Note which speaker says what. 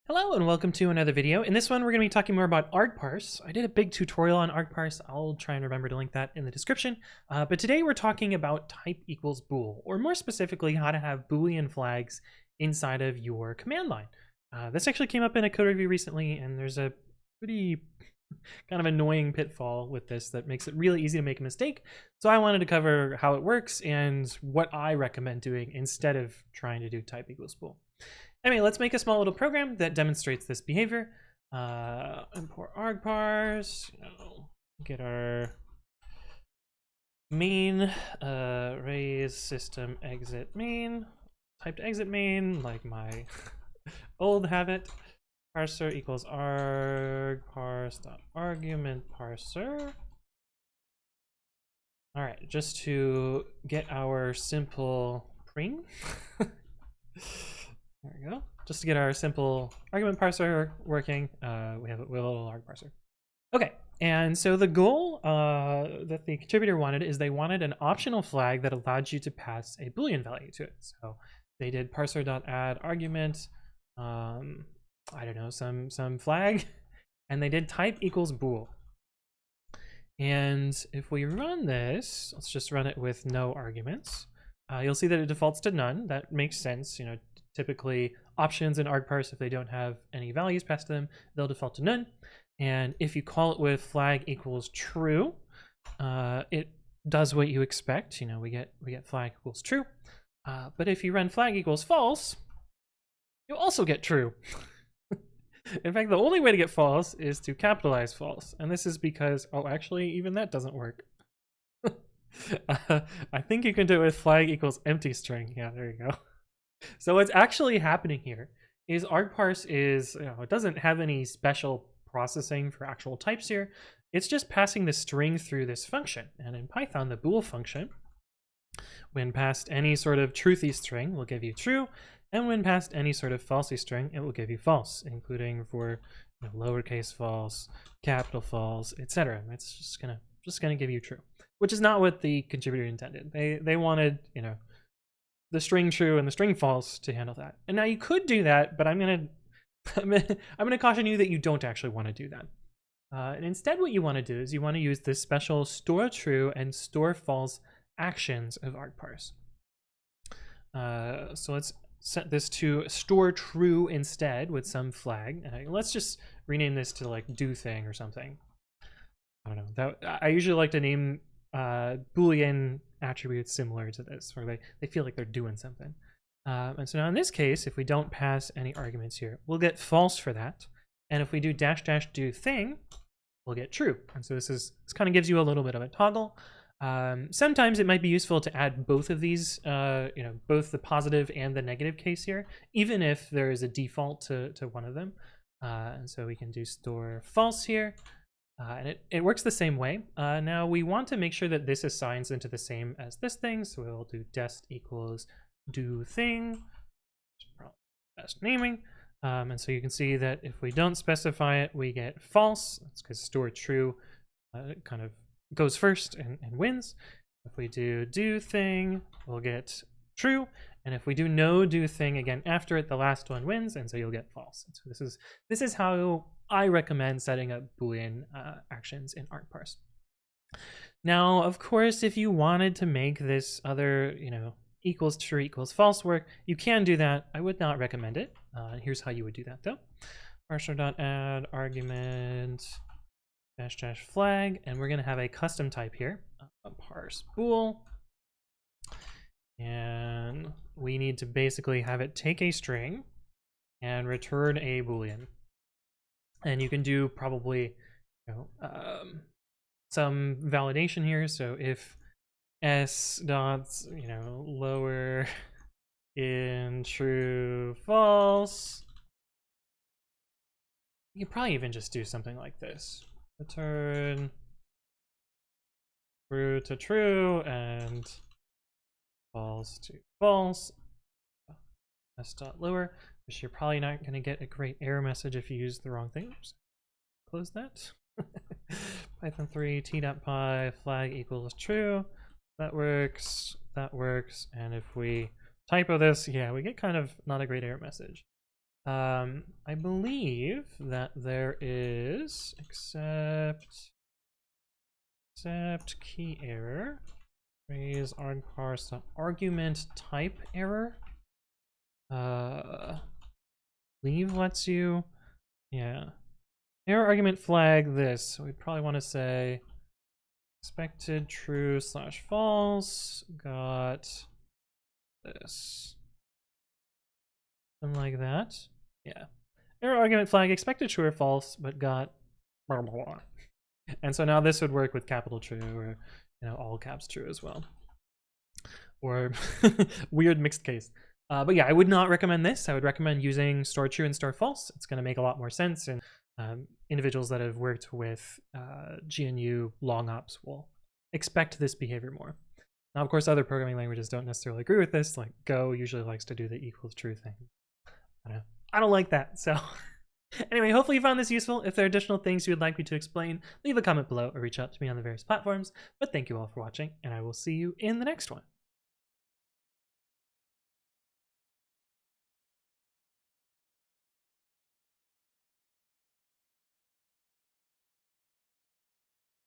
Speaker 1: Hello and welcome to another video. In this one, we're going to be talking more about argparse. I did a big tutorial on argparse. I'll try and remember to link that in the description. But today we're talking about type equals bool, or more specifically, how to have boolean flags inside of your command line. This actually came up in a code review recently, and there's a pretty kind of annoying pitfall with this that makes it really easy to make a mistake. So I wanted to cover how it works and what I recommend doing instead of trying to do type equals bool. Anyway, let's make a small little program that demonstrates this behavior. Import argparse, get our main, raise system exit main, type to exit main, like my old habit. Parser equals argparse.argument parser. All right, just to get our simple pring. There we go. Just to get our simple argument parser working, we have a little arg parser. Okay, and so the goal that the contributor wanted is they wanted an optional flag that allowed you to pass a boolean value to it. So they did parser.add argument, I don't know, some flag, and they did type equals bool. And if we run this, let's just run it with no arguments. You'll see that it defaults to none. That makes sense, you know. Typically, options in argparse, if they don't have any values passed to them, they'll default to none. And if you call it with flag equals true, it does what you expect. You know, we get flag equals true. But if you run flag equals false, you'll also get true. In fact, the only way to get false is to capitalize false. And this is because, oh, actually, even that doesn't work. I think you can do it with flag equals empty string. Yeah, there you go. So what's actually happening here is argparse is, it doesn't have any special processing for actual types here. It's just passing the string through this function. And in Python, the bool function, when passed any sort of truthy string, will give you true. And when passed any sort of falsy string, it will give you false, including for lowercase false, capital false, etc. It's just gonna give you true, which is not what the contributor intended. They wanted, the string true and the string false to handle that. And now you could do that, but I'm gonna caution you that you don't actually want to do that. And instead, what you want to do is you want to use this special store true and store false actions of argparse. So let's set this to store true instead with some flag. Let's just rename this to like do thing or something. I don't know. I usually like to name Boolean attributes similar to this, where they feel like they're doing something. And so now in this case, if we don't pass any arguments here, we'll get false for that. And if we do dash dash do thing, we'll get true. And so this kind of gives you a little bit of a toggle. Sometimes it might be useful to add both of these, both the positive and the negative case here, even if there is a default to one of them. And so we can do store false here. And it works the same way. Now we want to make sure that this assigns into the same as this thing. So we'll do dest equals do thing, best naming. And so you can see that if we don't specify it, we get false. That's because store true kind of goes first and wins. If we do thing, we'll get true. And if we do no do thing again after it, the last one wins, and so you'll get false. And so this is how I recommend setting up Boolean actions in argparse. Now, of course, if you wanted to make this other, equals true equals false work, you can do that. I would not recommend it. Here's how you would do that though. Parser.add argument dash dash flag, and we're going to have a custom type here, parse bool. And we need to basically have it take a string and return a Boolean. And you can do probably some validation here. So if s dots lower in true false, you could probably even just do something like this: return true to true and false to false. S dot lower, which you're probably not going to get a great error message if you use the wrong thing. Oops. Close that. Python 3 t.py flag equals true. That works. That works. And if we typo this, yeah, we get kind of not a great error message. I believe that there is except key error, raise argparse argument type error. Leave lets you, yeah. Error argument flag this. So we'd probably want to say expected true / false got this. Something like that. Yeah. Error argument flag expected true or false, but got blah, blah, blah. And so now this would work with capital true or all caps true as well. Or weird mixed case. But yeah, I would not recommend this. I would recommend using store true and store false. It's going to make a lot more sense, and individuals that have worked with GNU long ops will expect this behavior more. Now, of course, other programming languages don't necessarily agree with this. Like Go usually likes to do the equals true thing. I don't like that. So anyway, hopefully you found this useful. If there are additional things you would like me to explain, leave a comment below or reach out to me on the various platforms. But thank you all for watching, and I will see you in the next one.